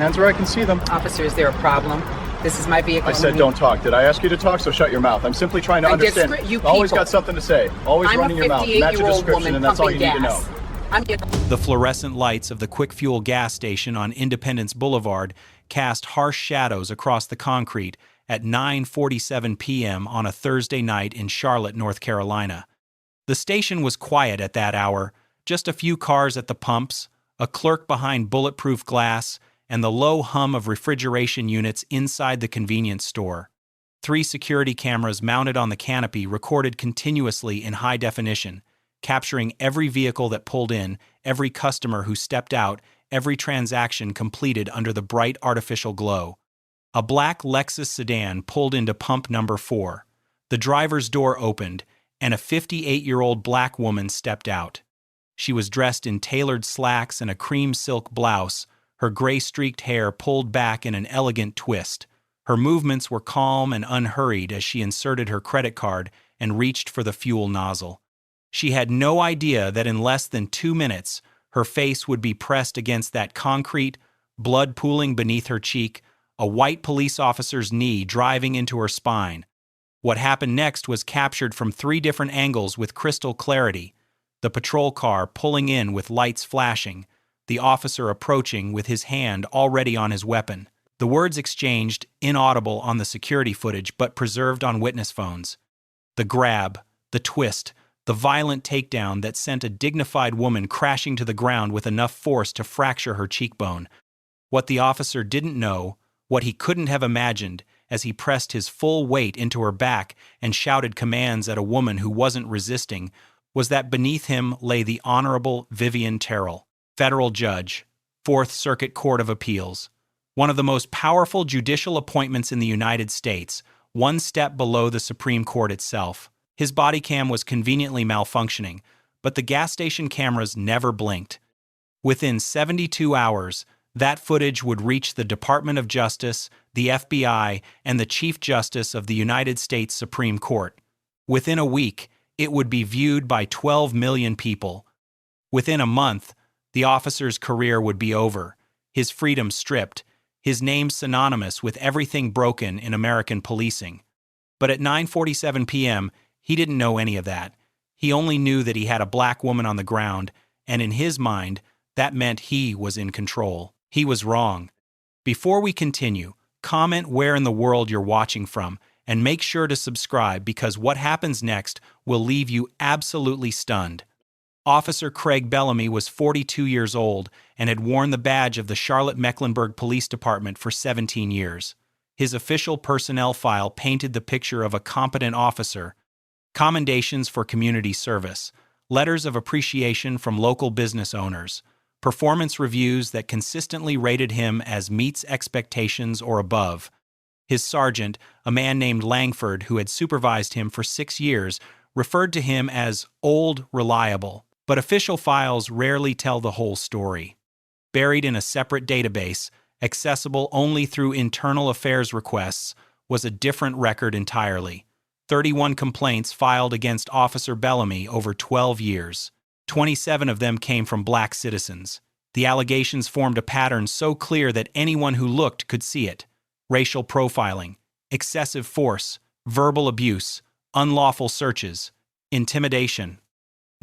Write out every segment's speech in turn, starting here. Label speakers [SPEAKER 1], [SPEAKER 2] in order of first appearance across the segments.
[SPEAKER 1] Hands where I can see them.
[SPEAKER 2] Officer, is there a problem? This is my vehicle.
[SPEAKER 1] I said don't talk. Did I ask you to talk? So shut your mouth. I'm simply trying to understand.
[SPEAKER 2] You
[SPEAKER 1] always got something to say. Always running your mouth. Match a description, and that's all you need to know.
[SPEAKER 3] The fluorescent lights of the Quick Fuel gas station on Independence Boulevard cast harsh shadows across the concrete at 9:47 p.m. on a Thursday night in Charlotte, North Carolina. The station was quiet at that hour, just a few cars at the pumps, a clerk behind bulletproof glass, and the low hum of refrigeration units inside the convenience store. 3 security cameras mounted on the canopy recorded continuously in high definition, capturing every vehicle that pulled in, every customer who stepped out, every transaction completed under the bright artificial glow. A black Lexus sedan pulled into pump number 4. The driver's door opened, and a 58-year-old black woman stepped out. She was dressed in tailored slacks and a cream silk blouse, her gray-streaked hair pulled back in an elegant twist. Her movements were calm and unhurried as she inserted her credit card and reached for the fuel nozzle. She had no idea that in less than 2 minutes, her face would be pressed against that concrete, blood pooling beneath her cheek, a white police officer's knee driving into her spine. What happened next was captured from 3 different angles with crystal clarity. The patrol car pulling in with lights flashing, the officer approaching with his hand already on his weapon. The words exchanged, inaudible on the security footage but preserved on witness phones. The grab, the twist, the violent takedown that sent a dignified woman crashing to the ground with enough force to fracture her cheekbone. What the officer didn't know, what he couldn't have imagined as he pressed his full weight into her back and shouted commands at a woman who wasn't resisting, was that beneath him lay the Honorable Vivian Terrell, federal judge, 4th Circuit Court of Appeals, one of the most powerful judicial appointments in the United States, one step below the Supreme Court itself. His body cam was conveniently malfunctioning, but the gas station cameras never blinked. Within 72 hours, that footage would reach the Department of Justice, the FBI, and the Chief Justice of the United States Supreme Court. Within a week, it would be viewed by 12 million people. Within a month, the officer's career would be over, his freedom stripped, his name synonymous with everything broken in American policing. But at 9:47 p.m., he didn't know any of that. He only knew that he had a black woman on the ground, and in his mind, that meant he was in control. He was wrong. Before we continue, comment where in the world you're watching from, and make sure to subscribe because what happens next will leave you absolutely stunned. Officer Craig Bellamy was 42 years old and had worn the badge of the Charlotte-Mecklenburg Police Department for 17 years. His official personnel file painted the picture of a competent officer. Commendations for community service, letters of appreciation from local business owners, performance reviews that consistently rated him as meets expectations or above. His sergeant, a man named Langford who had supervised him for 6 years, referred to him as old reliable. But official files rarely tell the whole story. Buried in a separate database, accessible only through internal affairs requests, was a different record entirely. 31 complaints filed against Officer Bellamy over 12 years. 27 of them came from black citizens. The allegations formed a pattern so clear that anyone who looked could see it. Racial profiling, excessive force, verbal abuse, unlawful searches, intimidation.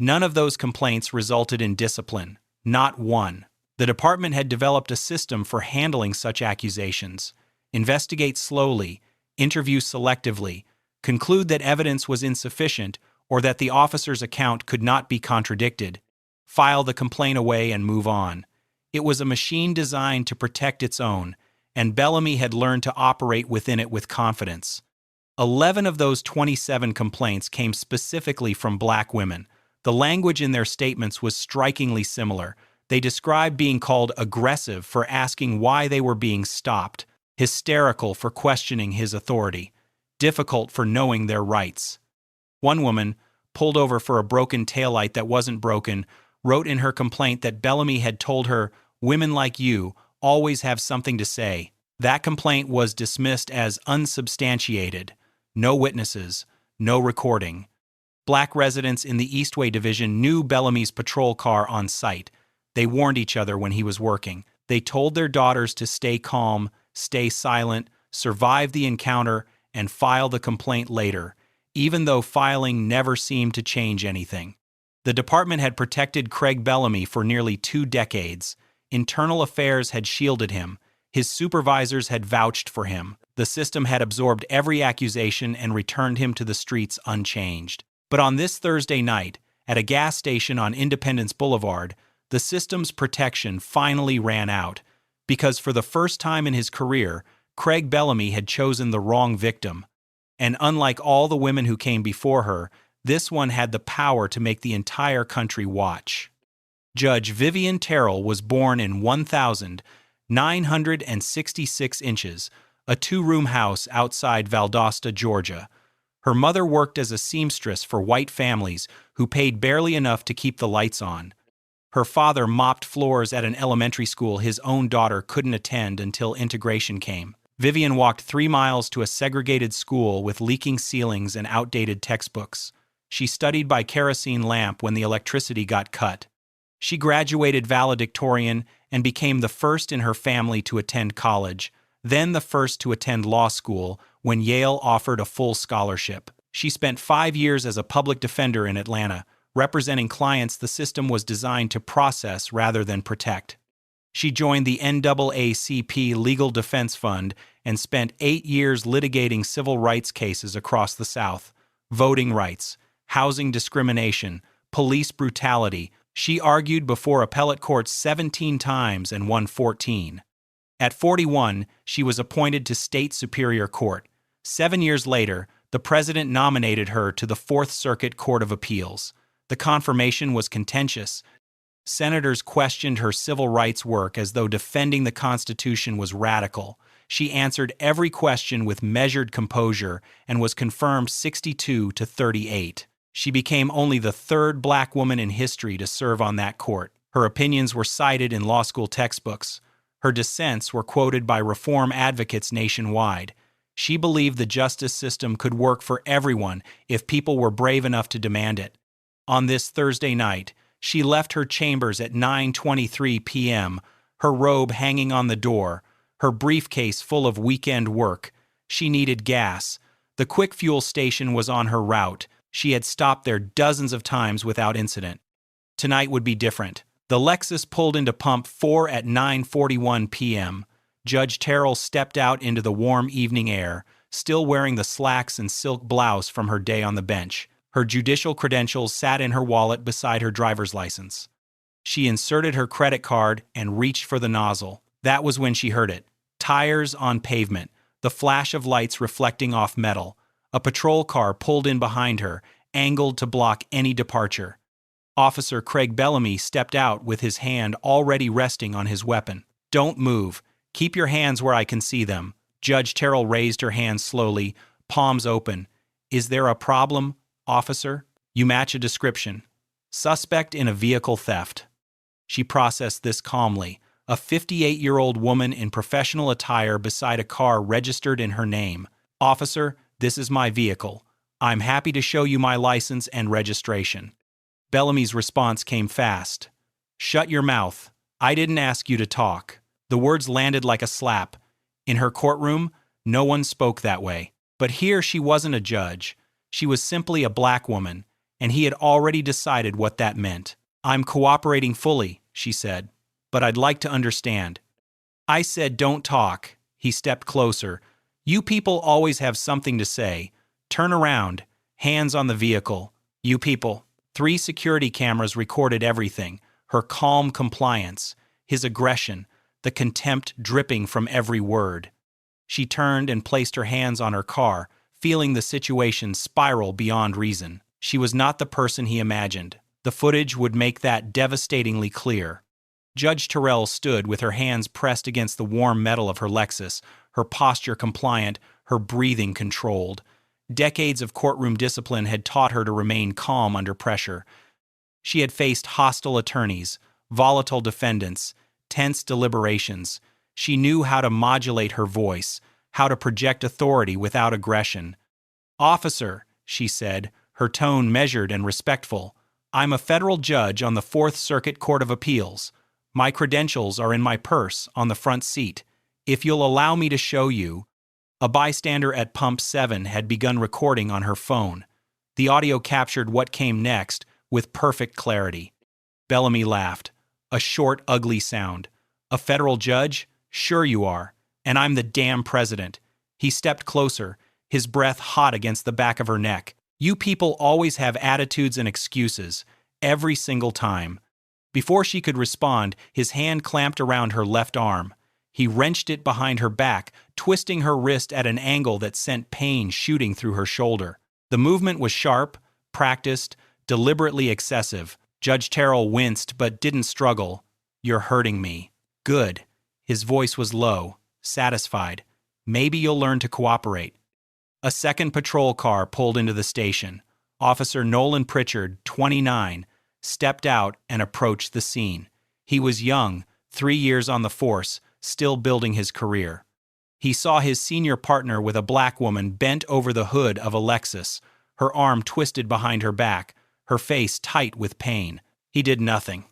[SPEAKER 3] None of those complaints resulted in discipline, not one. The department had developed a system for handling such accusations. Investigate slowly, interview selectively, conclude that evidence was insufficient or that the officer's account could not be contradicted, file the complaint away and move on. It was a machine designed to protect its own, and Bellamy had learned to operate within it with confidence. 11 of those 27 complaints came specifically from black women. The language in their statements was strikingly similar. They described being called aggressive for asking why they were being stopped, hysterical for questioning his authority, difficult for knowing their rights. One woman, pulled over for a broken taillight that wasn't broken, wrote in her complaint that Bellamy had told her, "Women like you always have something to say." That complaint was dismissed as unsubstantiated. No witnesses, no recording. Black residents in the Eastway Division knew Bellamy's patrol car on site. They warned each other when he was working. They told their daughters to stay calm, stay silent, survive the encounter, and file the complaint later, even though filing never seemed to change anything. The department had protected Craig Bellamy for nearly 2 decades. Internal affairs had shielded him. His supervisors had vouched for him. The system had absorbed every accusation and returned him to the streets unchanged. But on this Thursday night, at a gas station on Independence Boulevard, the system's protection finally ran out, because for the first time in his career, Craig Bellamy had chosen the wrong victim. And unlike all the women who came before her, this one had the power to make the entire country watch. Judge Vivian Terrell was born in 1,966 inches, a 2-room house outside Valdosta, Georgia. Her mother worked as a seamstress for white families who paid barely enough to keep the lights on. Her father mopped floors at an elementary school his own daughter couldn't attend until integration came. Vivian walked 3 miles to a segregated school with leaking ceilings and outdated textbooks. She studied by kerosene lamp when the electricity got cut. She graduated valedictorian and became the first in her family to attend college, then the first to attend law school when Yale offered a full scholarship. She spent 5 years as a public defender in Atlanta, representing clients the system was designed to process rather than protect. She joined the NAACP Legal Defense Fund and spent 8 years litigating civil rights cases across the South: voting rights, housing discrimination, police brutality. She argued before appellate courts 17 times and won 14. At 41, she was appointed to State Superior Court. 7 years later, the president nominated her to the Fourth Circuit Court of Appeals. The confirmation was contentious. Senators questioned her civil rights work as though defending the Constitution was radical. She answered every question with measured composure and was confirmed 62-38. She became only the 3rd black woman in history to serve on that court. Her opinions were cited in law school textbooks. Her dissents were quoted by reform advocates nationwide. She believed the justice system could work for everyone if people were brave enough to demand it. On this Thursday night, she left her chambers at 9:23 p.m., her robe hanging on the door, her briefcase full of weekend work. She needed gas. The quick fuel station was on her route. She had stopped there dozens of times without incident. Tonight would be different. The Lexus pulled into pump 4 at 9:41 p.m. Judge Terrell stepped out into the warm evening air, still wearing the slacks and silk blouse from her day on the bench. Her judicial credentials sat in her wallet beside her driver's license. She inserted her credit card and reached for the nozzle. That was when she heard it. Tires on pavement, the flash of lights reflecting off metal. A patrol car pulled in behind her, angled to block any departure. Officer Craig Bellamy stepped out with his hand already resting on his weapon. "Don't move. Keep your hands where I can see them." Judge Terrell raised her hands slowly, palms open. "Is there a problem, officer?" "You match a description. Suspect in a vehicle theft." She processed this calmly. A 58-year-old woman in professional attire beside a car registered in her name. "Officer, this is my vehicle. I'm happy to show you my license and registration." Bellamy's response came fast. "Shut your mouth. I didn't ask you to talk." The words landed like a slap. In her courtroom, no one spoke that way. But here she wasn't a judge. She was simply a black woman, and he had already decided what that meant. "I'm cooperating fully," she said, "but I'd like to understand." "I said don't talk." He stepped closer. "You people always have something to say. Turn around. Hands on the vehicle. You people." 3 security cameras recorded everything. Her calm compliance, his aggression, the contempt dripping from every word. She turned and placed her hands on her car, feeling the situation spiral beyond reason. She was not the person he imagined. The footage would make that devastatingly clear. Judge Terrell stood with her hands pressed against the warm metal of her Lexus, her posture compliant, her breathing controlled. Decades of courtroom discipline had taught her to remain calm under pressure. She had faced hostile attorneys, volatile defendants, tense deliberations. She knew how to modulate her voice, how to project authority without aggression. "Officer," she said, her tone measured and respectful, "I'm a federal judge on the Fourth Circuit Court of Appeals. My credentials are in my purse on the front seat. If you'll allow me to show you." A bystander at Pump 7 had begun recording on her phone. The audio captured what came next with perfect clarity. Bellamy laughed. A short, ugly sound. "A federal judge? Sure you are. And I'm the damn president." He stepped closer, his breath hot against the back of her neck. "You people always have attitudes and excuses. Every single time." Before she could respond, his hand clamped around her left arm. He wrenched it behind her back, twisting her wrist at an angle that sent pain shooting through her shoulder. The movement was sharp, practiced, deliberately excessive. Judge Terrell winced but didn't struggle. "You're hurting me." "Good." His voice was low, satisfied. "Maybe you'll learn to cooperate." A second patrol car pulled into the station. Officer Nolan Pritchard, 29, stepped out and approached the scene. He was young, 3 years on the force, still building his career. He saw his senior partner with a black woman bent over the hood of a Lexus, her arm twisted behind her back, her face tight with pain. He did nothing.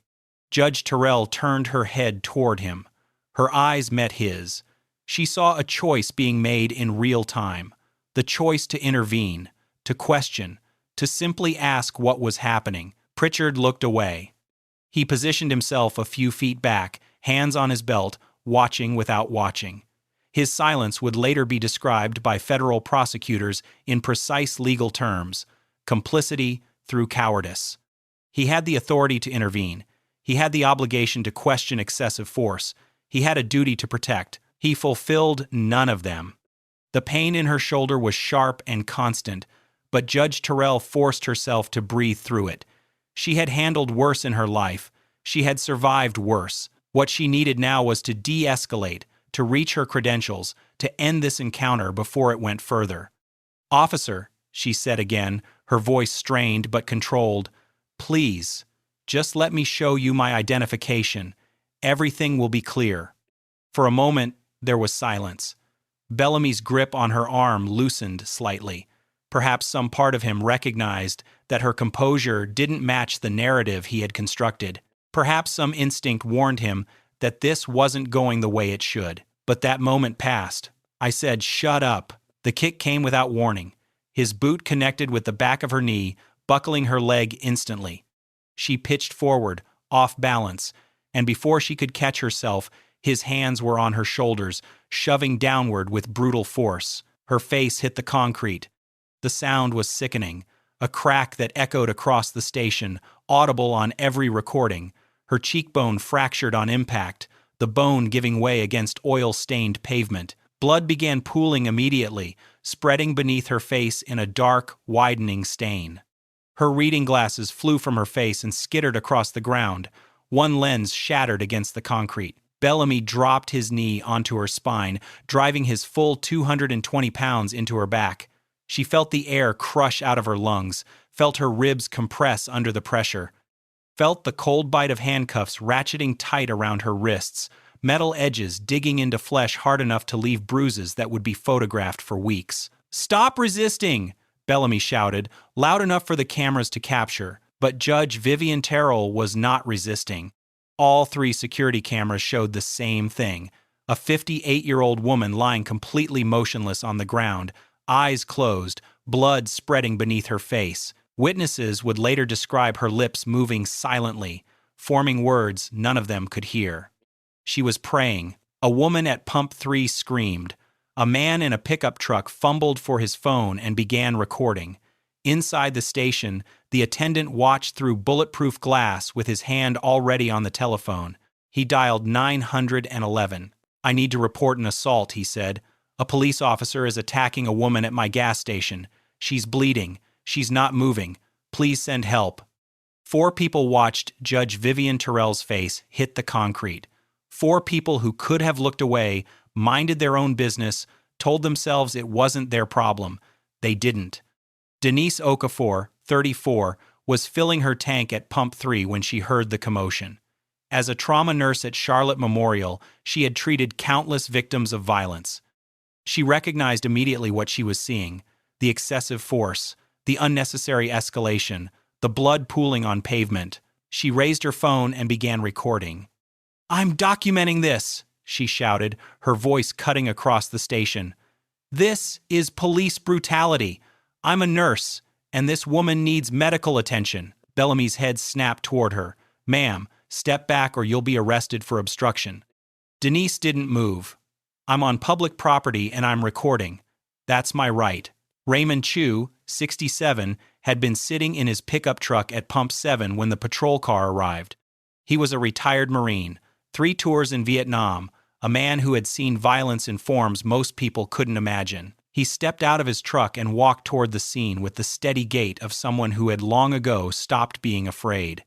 [SPEAKER 3] Judge Terrell turned her head toward him. Her eyes met his. She saw a choice being made in real time. The choice to intervene, to question, to simply ask what was happening. Pritchard looked away. He positioned himself a few feet back, hands on his belt, watching without watching. His silence would later be described by federal prosecutors in precise legal terms: complicity through cowardice. He had the authority to intervene. He had the obligation to question excessive force. He had a duty to protect. He fulfilled none of them. The pain in her shoulder was sharp and constant, but Judge Terrell forced herself to breathe through it. She had handled worse in her life. She had survived worse. What she needed now was to de-escalate, to reach her credentials, to end this encounter before it went further. "Officer," she said again, her voice strained but controlled, "please, just let me show you my identification. Everything will be clear." For a moment, there was silence. Bellamy's grip on her arm loosened slightly. Perhaps some part of him recognized that her composure didn't match the narrative he had constructed. Perhaps some instinct warned him that this wasn't going the way it should. But that moment passed. "I said, shut up." The kick came without warning. His boot connected with the back of her knee, buckling her leg instantly. She pitched forward, off balance, and before she could catch herself, his hands were on her shoulders, shoving downward with brutal force. Her face hit the concrete. The sound was sickening, a crack that echoed across the station, audible on every recording. Her cheekbone fractured on impact, the bone giving way against oil-stained pavement. Blood began pooling immediately, spreading beneath her face in a dark, widening stain. Her reading glasses flew from her face and skittered across the ground. One lens shattered against the concrete. Bellamy dropped his knee onto her spine, driving his full 220 pounds into her back. She felt the air crush out of her lungs, felt her ribs compress under the pressure, felt the cold bite of handcuffs ratcheting tight around her wrists, metal edges digging into flesh hard enough to leave bruises that would be photographed for weeks. "Stop resisting!" Bellamy shouted, loud enough for the cameras to capture. But Judge Vivian Terrell was not resisting. All 3 security cameras showed the same thing: a 58-year-old woman lying completely motionless on the ground, eyes closed, blood spreading beneath her face. Witnesses would later describe her lips moving silently, forming words none of them could hear. She was praying. A woman at Pump 3 screamed. A man in a pickup truck fumbled for his phone and began recording. Inside the station, the attendant watched through bulletproof glass with his hand already on the telephone. He dialed 911. "I need to report an assault," he said. "A police officer is attacking a woman at my gas station. She's bleeding. She's not moving. Please send help." 4 people watched Judge Vivian Terrell's face hit the concrete. 4 people who could have looked away, minded their own business, told themselves it wasn't their problem. They didn't. Denise Okafor, 34, was filling her tank at Pump 3 when she heard the commotion. As a trauma nurse at Charlotte Memorial, she had treated countless victims of violence. She recognized immediately what she was seeing: the excessive force, the unnecessary escalation, the blood pooling on pavement. She raised her phone and began recording. "I'm documenting this," she shouted, her voice cutting across the station. "This is police brutality. I'm a nurse, and this woman needs medical attention." Bellamy's head snapped toward her. "Ma'am, step back or you'll be arrested for obstruction." Denise didn't move. "I'm on public property and I'm recording. That's my right." Raymond Chu, 67, had been sitting in his pickup truck at Pump 7 when the patrol car arrived. He was a retired Marine, 3 tours in Vietnam, a man who had seen violence in forms most people couldn't imagine. He stepped out of his truck and walked toward the scene with the steady gait of someone who had long ago stopped being afraid.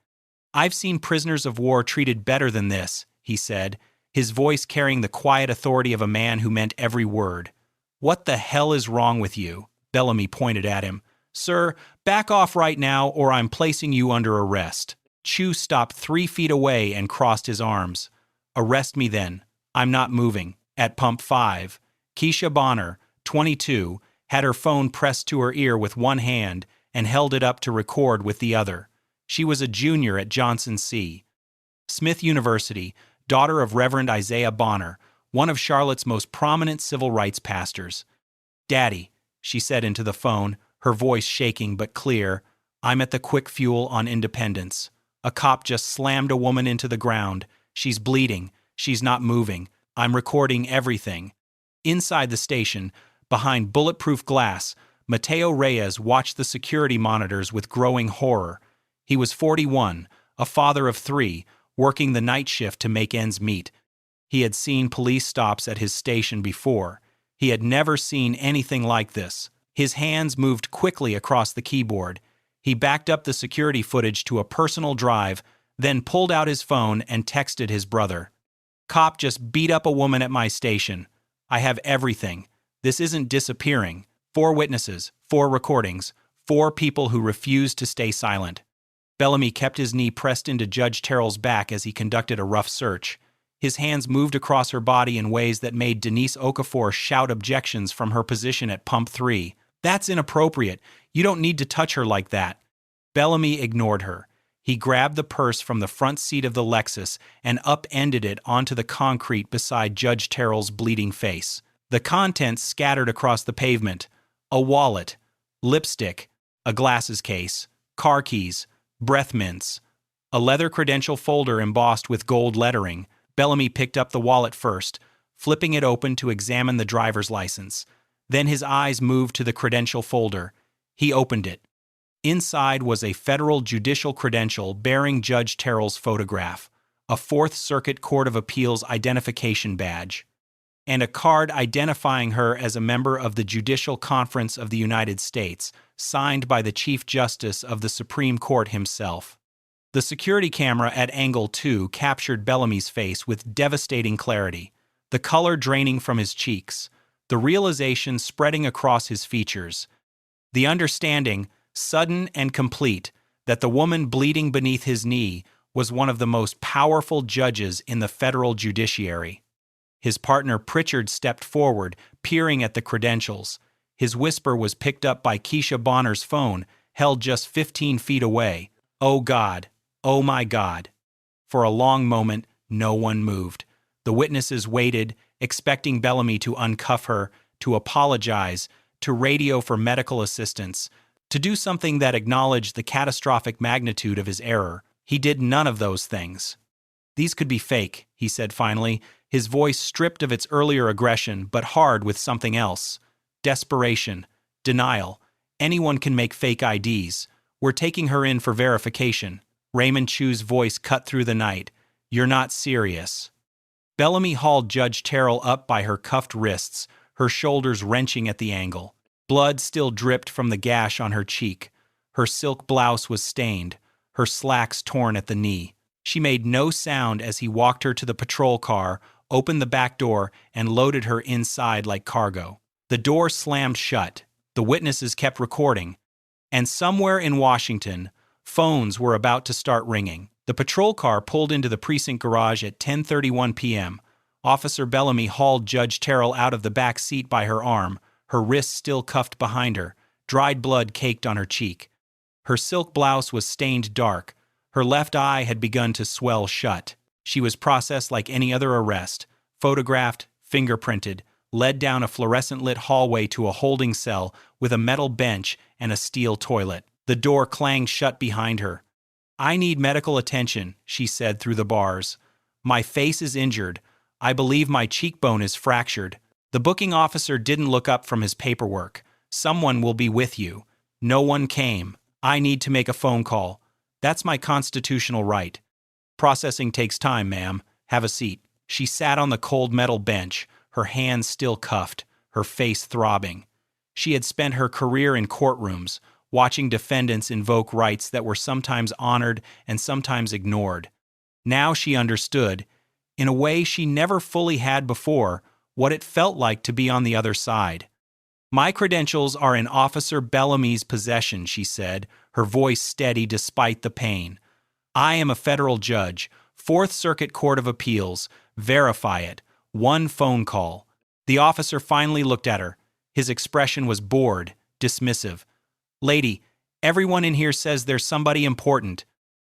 [SPEAKER 3] "I've seen prisoners of war treated better than this," he said, his voice carrying the quiet authority of a man who meant every word. "What the hell is wrong with you?" Bellamy pointed at him. "Sir, back off right now or I'm placing you under arrest." Chu stopped 3 feet away and crossed his arms. "Arrest me then. I'm not moving." At Pump 5, Keisha Bonner, 22, had her phone pressed to her ear with one hand and held it up to record with the other. She was a junior at Johnson C. Smith University, daughter of Reverend Isaiah Bonner, one of Charlotte's most prominent civil rights pastors. "Daddy," she said into the phone, her voice shaking but clear, "I'm at the Quick Fuel on Independence. A cop just slammed a woman into the ground. She's bleeding. She's not moving. I'm recording everything." Inside the station, behind bulletproof glass, Mateo Reyes watched the security monitors with growing horror. He was 41, a father of 3, working the night shift to make ends meet. He had seen police stops at his station before. He had never seen anything like this. His hands moved quickly across the keyboard. He backed up the security footage to a personal drive, then pulled out his phone and texted his brother. "Cop just beat up a woman at my station. I have everything. This isn't disappearing. 4 witnesses, 4 recordings, 4 people who refused to stay silent." Bellamy kept his knee pressed into Judge Terrell's back as he conducted a rough search. His hands moved across her body in ways that made Denise Okafor shout objections from her position at Pump 3. "That's inappropriate. You don't need to touch her like that." Bellamy ignored her. He grabbed the purse from the front seat of the Lexus and upended it onto the concrete beside Judge Terrell's bleeding face. The contents scattered across the pavement: a wallet, lipstick, a glasses case, car keys, breath mints, a leather credential folder embossed with gold lettering. Bellamy picked up the wallet first, flipping it open to examine the driver's license. Then his eyes moved to the credential folder. He opened it. Inside was a federal judicial credential bearing Judge Terrell's photograph, a Fourth Circuit Court of Appeals identification badge, and a card identifying her as a member of the Judicial Conference of the United States, signed by the Chief Justice of the Supreme Court himself. The security camera at angle 2 captured Bellamy's face with devastating clarity, the color draining from his cheeks, the realization spreading across his features, the understanding, sudden and complete, that the woman bleeding beneath his knee was one of the most powerful judges in the federal judiciary. His partner Pritchard stepped forward, peering at the credentials. His whisper was picked up by Keisha Bonner's phone, held just 15 feet away. "Oh God. Oh my God." For a long moment, no one moved. The witnesses waited, expecting Bellamy to uncuff her, to apologize, to radio for medical assistance, to do something that acknowledged the catastrophic magnitude of his error. He did none of those things. "These could be fake," he said finally, his voice stripped of its earlier aggression but hard with something else. "Desperation. Denial. Anyone can make fake IDs. We're taking her in for verification." Raymond Chu's voice cut through the night. "You're not serious." Bellamy hauled Judge Terrell up by her cuffed wrists, her shoulders wrenching at the angle. Blood still dripped from the gash on her cheek. Her silk blouse was stained, her slacks torn at the knee. She made no sound as he walked her to the patrol car, opened the back door, and loaded her inside like cargo. The door slammed shut. The witnesses kept recording. And somewhere in Washington, phones were about to start ringing. The patrol car pulled into the precinct garage at 10:31 p.m. Officer Bellamy hauled Judge Terrell out of the back seat by her arm, her wrists still cuffed behind her, dried blood caked on her cheek. Her silk blouse was stained dark. Her left eye had begun to swell shut. She was processed like any other arrest, photographed, fingerprinted, led down a fluorescent-lit hallway to a holding cell with a metal bench and a steel toilet. The door clanged shut behind her. "I need medical attention," she said through the bars. "My face is injured. I believe my cheekbone is fractured." The booking officer didn't look up from his paperwork. "Someone will be with you." No one came. "I need to make a phone call. That's my constitutional right." "Processing takes time, ma'am. Have a seat." She sat on the cold metal bench, her hands still cuffed, her face throbbing. She had spent her career in courtrooms, watching defendants invoke rights that were sometimes honored and sometimes ignored. Now she understood, in a way she never fully had before, what it felt like to be on the other side. "My credentials are in Officer Bellamy's possession," she said, her voice steady despite the pain. "I am a federal judge, Fourth Circuit Court of Appeals. Verify it. One phone call." The officer finally looked at her. His expression was bored, dismissive. "Lady, everyone in here says there's somebody important."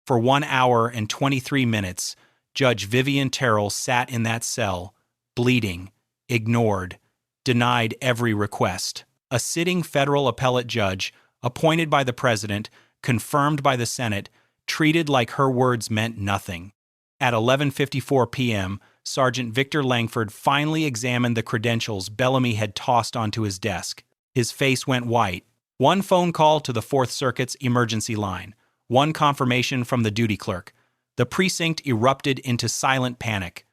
[SPEAKER 3] For 1 hour and 23 minutes, Judge Vivian Terrell sat in that cell, bleeding, ignored, denied every request. A sitting federal appellate judge, appointed by the president, confirmed by the Senate, treated like her words meant nothing. At 11:54 p.m., Sergeant Victor Langford finally examined the credentials Bellamy had tossed onto his desk. His face went white. One phone call to the Fourth Circuit's emergency line. One confirmation from the duty clerk. The precinct erupted into silent panic.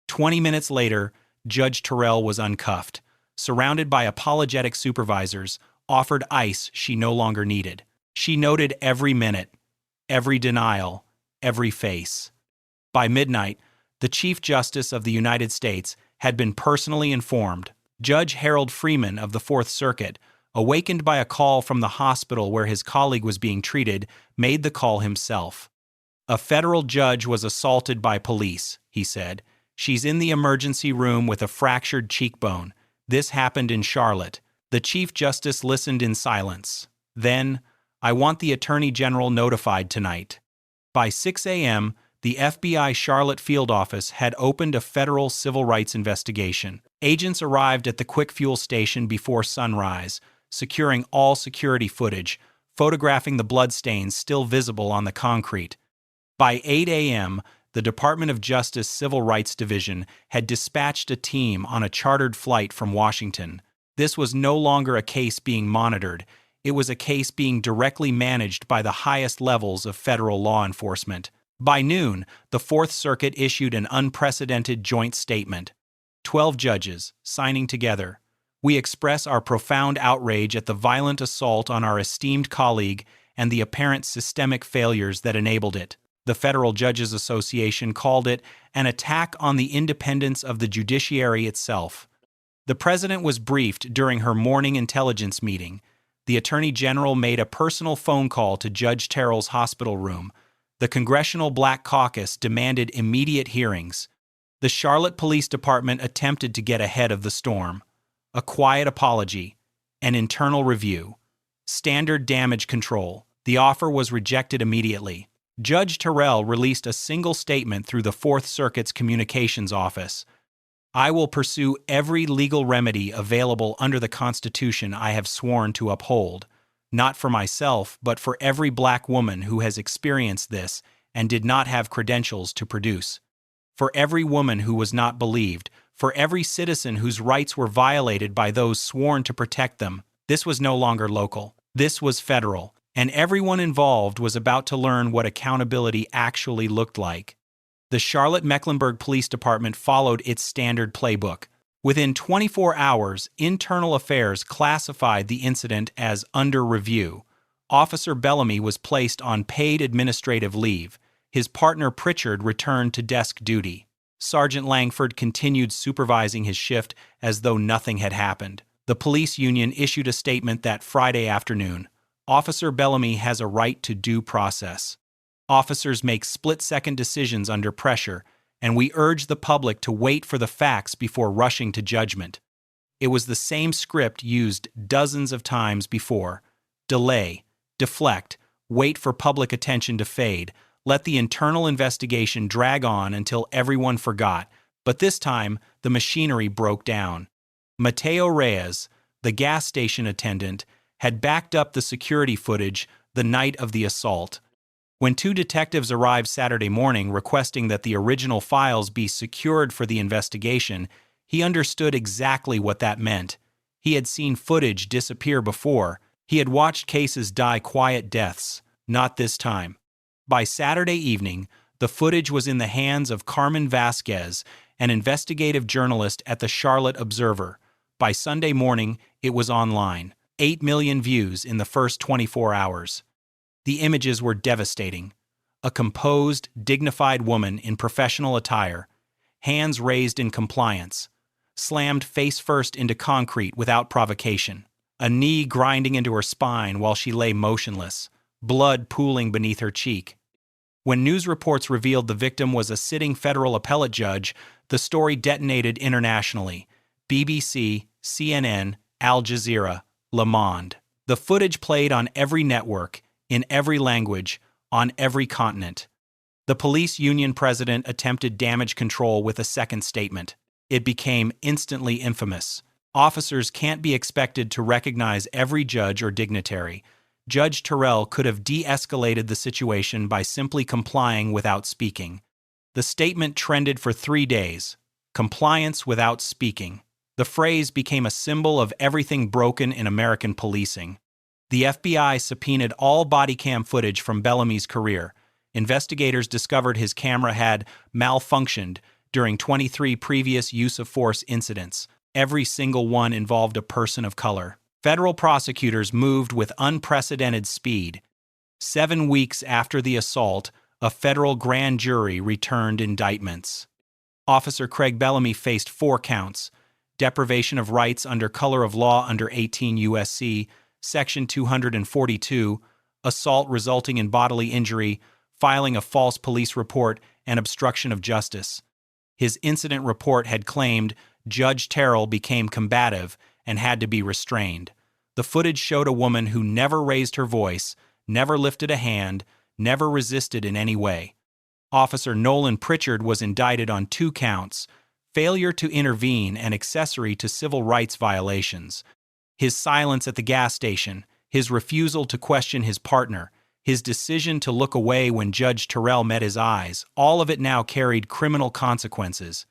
[SPEAKER 3] 20 minutes later, Judge Terrell was uncuffed, surrounded by apologetic supervisors, offered ice she no longer needed. She noted every minute, every denial, every face. By midnight, the Chief Justice of the United States had been personally informed. Judge Harold Freeman of the Fourth Circuit, awakened by a call from the hospital where his colleague was being treated, made the call himself. "A federal judge was assaulted by police," he said. "She's in the emergency room with a fractured cheekbone. This happened in Charlotte." The Chief Justice listened in silence. Then, "I want the Attorney General notified tonight." By 6 a.m., the FBI Charlotte field office had opened a federal civil rights investigation. Agents arrived at the quick fuel station before sunrise, securing all security footage, photographing the bloodstains still visible on the concrete. By 8 a.m., the Department of Justice Civil Rights Division had dispatched a team on a chartered flight from Washington. This was no longer a case being monitored. It was a case being directly managed by the highest levels of federal law enforcement. By noon, the Fourth Circuit issued an unprecedented joint statement. 12 judges, signing together. "We express our profound outrage at the violent assault on our esteemed colleague and the apparent systemic failures that enabled it." The Federal Judges Association called it an attack on the independence of the judiciary itself. The president was briefed during her morning intelligence meeting. The Attorney General made a personal phone call to Judge Terrell's hospital room. The Congressional Black Caucus demanded immediate hearings. The Charlotte Police Department attempted to get ahead of the storm. A quiet apology. An internal review. Standard damage control. The offer was rejected immediately. Judge Terrell released a single statement through the Fourth Circuit's communications office. "I will pursue every legal remedy available under the Constitution I have sworn to uphold, not for myself, but for every black woman who has experienced this and did not have credentials to produce. For every woman who was not believed, for every citizen whose rights were violated by those sworn to protect them." This was no longer local. This was federal. And everyone involved was about to learn what accountability actually looked like. The Charlotte-Mecklenburg Police Department followed its standard playbook. Within 24 hours, Internal Affairs classified the incident as under review. Officer Bellamy was placed on paid administrative leave. His partner Pritchard returned to desk duty. Sergeant Langford continued supervising his shift as though nothing had happened. The police union issued a statement that Friday afternoon. "Officer Bellamy has a right to due process. Officers make split-second decisions under pressure, and we urge the public to wait for the facts before rushing to judgment." It was the same script used dozens of times before. Delay, deflect, wait for public attention to fade, let the internal investigation drag on until everyone forgot, but this time the machinery broke down. Mateo Reyes, the gas station attendant, had backed up the security footage the night of the assault. When two detectives arrived Saturday morning requesting that the original files be secured for the investigation, he understood exactly what that meant. He had seen footage disappear before. He had watched cases die quiet deaths. Not this time. By Saturday evening, the footage was in the hands of Carmen Vasquez, an investigative journalist at the Charlotte Observer. By Sunday morning, it was online. 8 million views in the first 24 hours. The images were devastating. A composed, dignified woman in professional attire, hands raised in compliance, slammed face first into concrete without provocation, a knee grinding into her spine while she lay motionless, blood pooling beneath her cheek. When news reports revealed the victim was a sitting federal appellate judge, the story detonated internationally. BBC, CNN, Al Jazeera, Le Monde. The footage played on every network, in every language, on every continent. The police union president attempted damage control with a second statement. It became instantly infamous. Officers can't be expected to recognize every judge or dignitary. Judge Terrell could have de-escalated the situation by simply complying without speaking. The statement trended for 3 days. Compliance without speaking. The phrase became a symbol of everything broken in American policing. The FBI subpoenaed all body cam footage from Bellamy's career. Investigators discovered his camera had malfunctioned during 23 previous use-of-force incidents. Every single one involved a person of color. Federal prosecutors moved with unprecedented speed. 7 weeks after the assault, a federal grand jury returned indictments. Officer Craig Bellamy faced 4 counts: deprivation of rights under color of law under 18 U.S.C. Section 242, assault resulting in bodily injury, filing a false police report, and obstruction of justice. His incident report had claimed Judge Terrell became combative and had to be restrained. The footage showed a woman who never raised her voice, never lifted a hand, never resisted in any way. Officer Nolan Pritchard was indicted on 2 counts: failure to intervene and accessory to civil rights violations. His silence at the gas station, his refusal to question his partner, his decision to look away when Judge Terrell met his eyes, all of it now carried criminal consequences.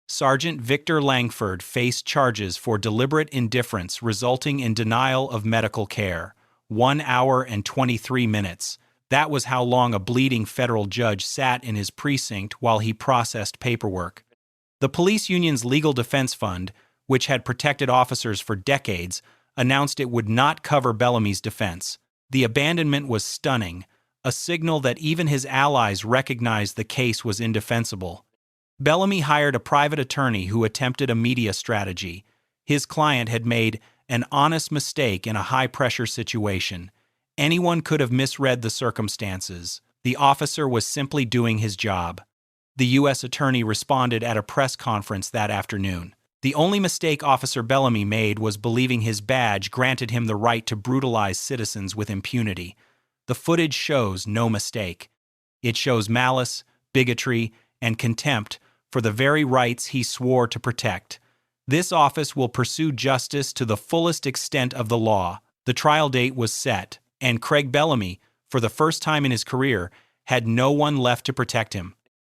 [SPEAKER 3] Sergeant Victor Langford faced charges for deliberate indifference resulting in denial of medical care. 1 hour and 23 minutes. That was how long a bleeding federal judge sat in his precinct while he processed paperwork. The police union's legal defense fund, which had protected officers for decades, announced it would not cover Bellamy's defense. The abandonment was stunning, a signal that even his allies recognized the case was indefensible. Bellamy hired a private attorney who attempted a media strategy. His client had made an honest mistake in a high-pressure situation. Anyone could have misread the circumstances. The officer was simply doing his job. The U.S. attorney responded at a press conference that afternoon. The only mistake Officer Bellamy made was believing his badge granted him the right to brutalize citizens with impunity. The footage shows no mistake. It shows malice, bigotry, and contempt for the very rights he swore to protect. This office will pursue justice to the fullest extent of the law. The trial date was set, and Craig Bellamy, for the first time in his career, had no one left to protect him.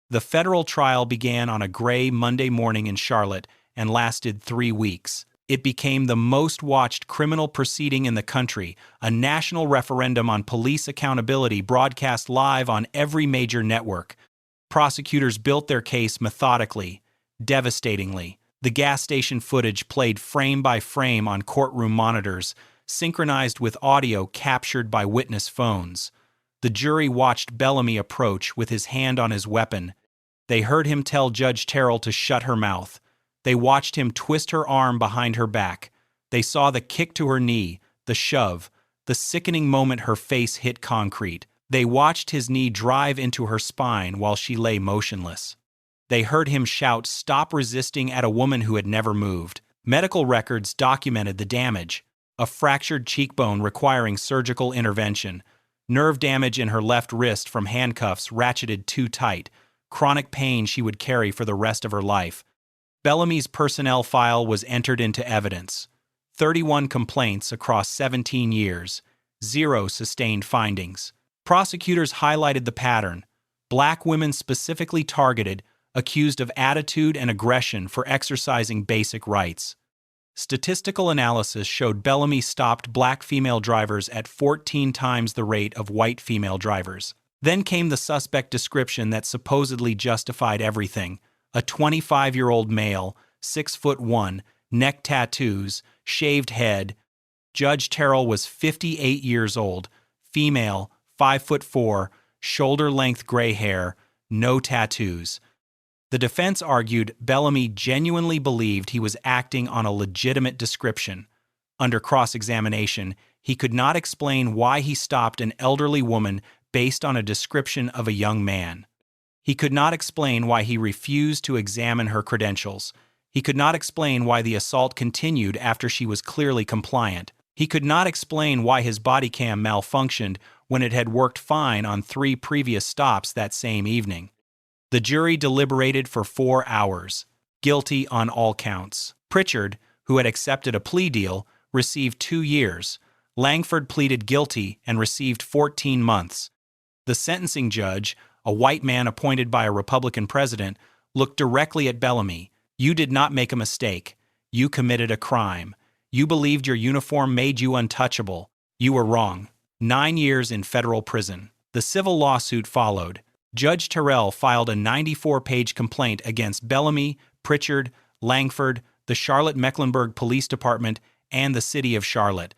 [SPEAKER 3] The federal trial began on a gray Monday morning in Charlotte and lasted 3 weeks. It became the most watched criminal proceeding in the country, a national referendum on police accountability broadcast live on every major network. Prosecutors built their case methodically, devastatingly. The gas station footage played frame by frame on courtroom monitors, synchronized with audio captured by witness phones. The jury watched Bellamy approach with his hand on his weapon. They heard him tell Judge Terrell to shut her mouth. They watched him twist her arm behind her back. They saw the kick to her knee, the shove, the sickening moment her face hit concrete. They watched his knee drive into her spine while she lay motionless. They heard him shout, "Stop resisting," at a woman who had never moved. Medical records documented the damage: a fractured cheekbone requiring surgical intervention, nerve damage in her left wrist from handcuffs ratcheted too tight, chronic pain she would carry for the rest of her life. Bellamy's personnel file was entered into evidence. 31 complaints across 17 years, 0 sustained findings. Prosecutors highlighted the pattern. Black women specifically targeted, accused of attitude and aggression for exercising basic rights. Statistical analysis showed Bellamy stopped black female drivers at 14 times the rate of white female drivers. Then came the suspect description that supposedly justified everything: a 25-year-old male, 6'1", neck tattoos, shaved head. Judge Terrell was 58 years old, female, 5'4", shoulder-length gray hair, no tattoos. The defense argued Bellamy genuinely believed he was acting on a legitimate description. Under cross-examination, he could not explain why he stopped an elderly woman based on a description of a young man. He could not explain why he refused to examine her credentials. He could not explain why the assault continued after she was clearly compliant. He could not explain why his body cam malfunctioned when it had worked fine on 3 previous stops that same evening. The jury deliberated for 4 hours, guilty on all counts. Pritchard, who had accepted a plea deal, received 2 years. Langford pleaded guilty and received 14 months. The sentencing judge, a white man appointed by a Republican president, looked directly at Bellamy. "You did not make a mistake. You committed a crime. You believed your uniform made you untouchable. You were wrong." 9 years in federal prison. The civil lawsuit followed. Judge Terrell filed a 94-page complaint against Bellamy, Pritchard, Langford, the Charlotte-Mecklenburg Police Department, and the city of Charlotte.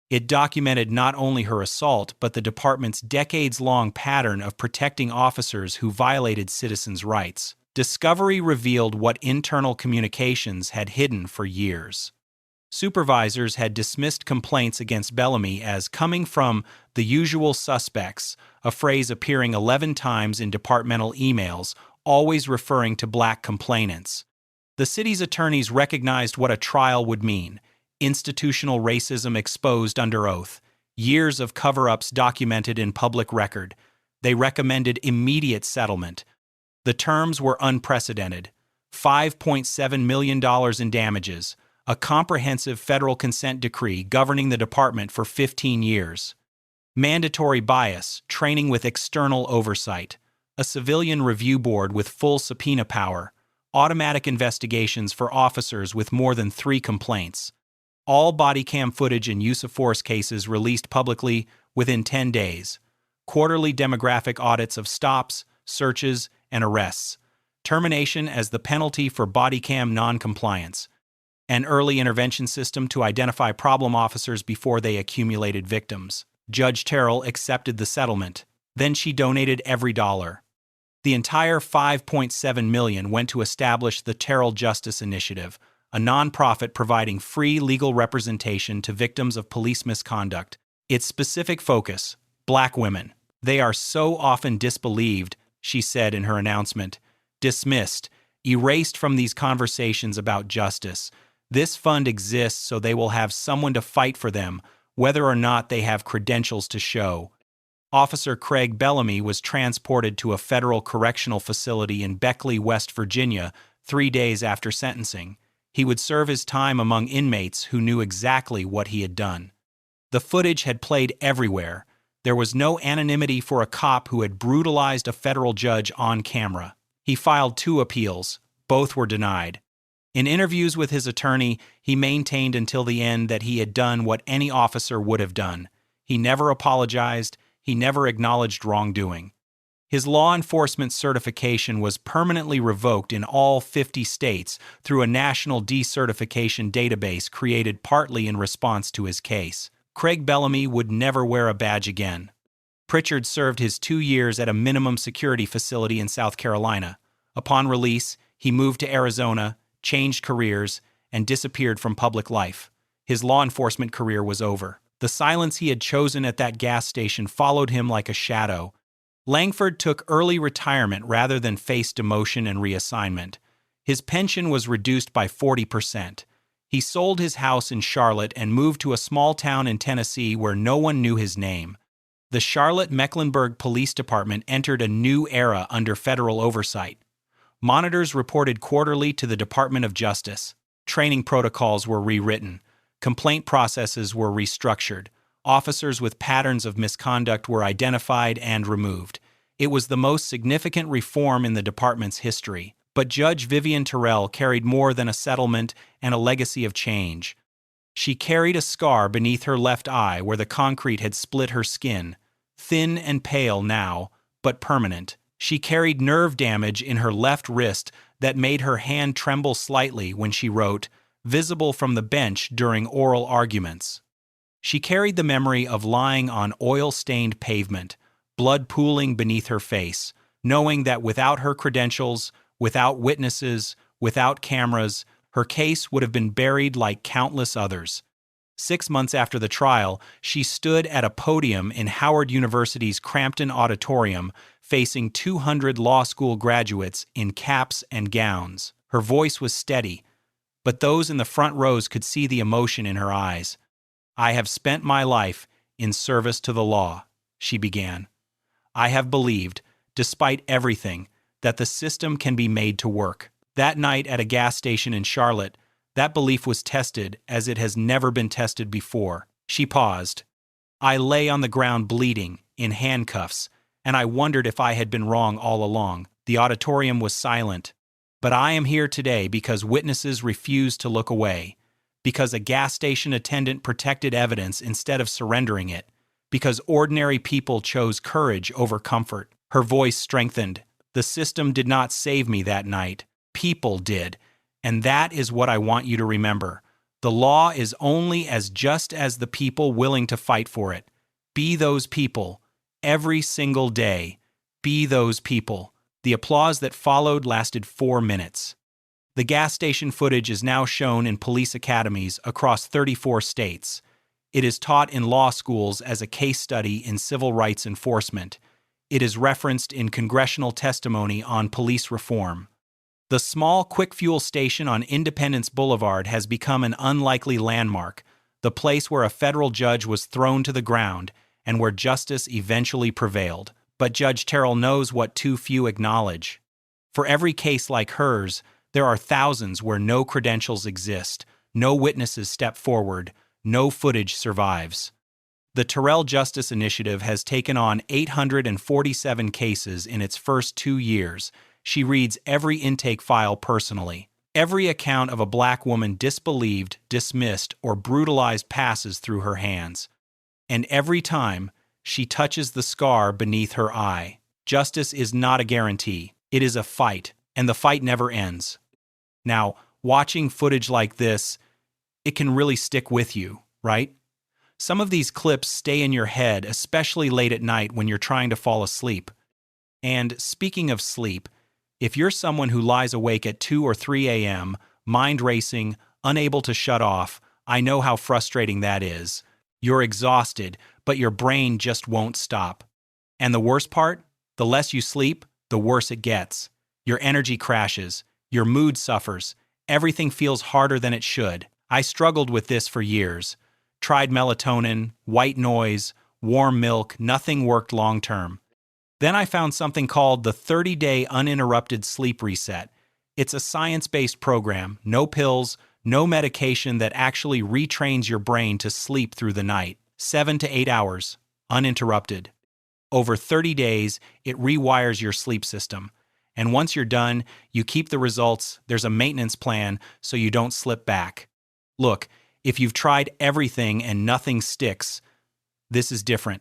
[SPEAKER 3] It documented not only her assault, but the department's decades-long pattern of protecting officers who violated citizens' rights. Discovery revealed what internal communications had hidden for years. Supervisors had dismissed complaints against Bellamy as coming from the usual suspects, a phrase appearing 11 times in departmental emails, always referring to black complainants. The city's attorneys recognized what a trial would mean: institutional racism exposed under oath, years of cover-ups documented in public record. They recommended immediate settlement. The terms were unprecedented: $5.7 million in damages, a comprehensive federal consent decree governing the department for 15 years, mandatory bias, training with external oversight, a civilian review board with full subpoena power, automatic investigations for officers with more than 3 complaints, all body cam footage and use of force cases released publicly within 10 days, quarterly demographic audits of stops, searches, and arrests, termination as the penalty for body cam non-compliance, an early intervention system to identify problem officers before they accumulated victims. Judge Terrell accepted the settlement. Then she donated every dollar. The entire $5.7 million went to establish the Terrell Justice Initiative, a nonprofit providing free legal representation to victims of police misconduct. Its specific focus: black women. "They are so often disbelieved," she said in her announcement, "dismissed, erased from these conversations about justice. This fund exists so they will have someone to fight for them, whether or not they have credentials to show." Officer Craig Bellamy was transported to a federal correctional facility in Beckley, West Virginia, 3 days after sentencing. He would serve his time among inmates who knew exactly what he had done. The footage had played everywhere. There was no anonymity for a cop who had brutalized a federal judge on camera. He filed 2 appeals. Both were denied. In interviews with his attorney, he maintained until the end that he had done what any officer would have done. He never apologized. He never acknowledged wrongdoing. His law enforcement certification was permanently revoked in all 50 states through a national decertification database created partly in response to his case. Craig Bellamy would never wear a badge again. Pritchard served his 2 years at a minimum security facility in South Carolina. Upon release, he moved to Arizona, changed careers, and disappeared from public life. His law enforcement career was over. The silence he had chosen at that gas station followed him like a shadow. Langford took early retirement rather than face demotion and reassignment. His pension was reduced by 40%. He sold his house in Charlotte and moved to a small town in Tennessee where no one knew his name. The Charlotte-Mecklenburg Police Department entered a new era under federal oversight. Monitors reported quarterly to the Department of Justice. Training protocols were rewritten. Complaint processes were restructured. Officers with patterns of misconduct were identified and removed. It was the most significant reform in the department's history. But Judge Vivian Terrell carried more than a settlement and a legacy of change. She carried a scar beneath her left eye where the concrete had split her skin, thin and pale now, but permanent. She carried nerve damage in her left wrist that made her hand tremble slightly when she wrote, visible from the bench during oral arguments. She carried the memory of lying on oil-stained pavement, blood pooling beneath her face, knowing that without her credentials, without witnesses, without cameras, her case would have been buried like countless others. 6 months after the trial, she stood at a podium in Howard University's Crampton Auditorium facing 200 law school graduates in caps and gowns. Her voice was steady, but those in the front rows could see the emotion in her eyes. "I have spent my life in service to the law," she began. "I have believed, despite everything, that the system can be made to work." That night at a gas station in Charlotte, that belief was tested as it has never been tested before. She paused. "I lay on the ground bleeding, in handcuffs, and I wondered if I had been wrong all along." The auditorium was silent. "But I am here today because witnesses refused to look away, because a gas station attendant protected evidence instead of surrendering it, because ordinary people chose courage over comfort." Her voice strengthened. "The system did not save me that night. People did. And that is what I want you to remember. The law is only as just as the people willing to fight for it. Be those people. Every single day. Be those people." The applause that followed lasted 4 minutes. The gas station footage is now shown in police academies across 34 states. It is taught in law schools as a case study in civil rights enforcement. It is referenced in congressional testimony on police reform. The small quick fuel station on Independence Boulevard has become an unlikely landmark, the place where a federal judge was thrown to the ground and where justice eventually prevailed. But Judge Terrell knows what too few acknowledge. For every case like hers, there are thousands where no credentials exist, no witnesses step forward, no footage survives. The Terrell Justice Initiative has taken on 847 cases in its first 2 years. She reads every intake file personally. Every account of a black woman disbelieved, dismissed, or brutalized passes through her hands. And every time, she touches the scar beneath her eye. Justice is not a guarantee. It is a fight, and the fight never ends. Now, watching footage like this, it can really stick with you, right? Some of these clips stay in your head, especially late at night when you're trying to fall asleep. And speaking of sleep, if you're someone who lies awake at 2 or 3 a.m., mind racing, unable to shut off, I know how frustrating that is. You're exhausted, but your brain just won't stop. And the worst part? The less you sleep, the worse it gets. Your energy crashes. Your mood suffers. Everything feels harder than it should. I struggled with this for years. Tried melatonin, white noise, warm milk, nothing worked long term. Then I found something called the 30-Day Uninterrupted Sleep Reset. It's a science-based program, no pills, no medication, that actually retrains your brain to sleep through the night, 7 to 8 hours, uninterrupted. Over 30 days, it rewires your sleep system. And once you're done, you keep the results. There's a maintenance plan so you don't slip back. Look, if you've tried everything and nothing sticks, this is different.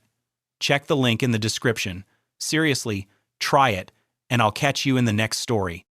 [SPEAKER 3] Check the link in the description. Seriously, try it, and I'll catch you in the next story.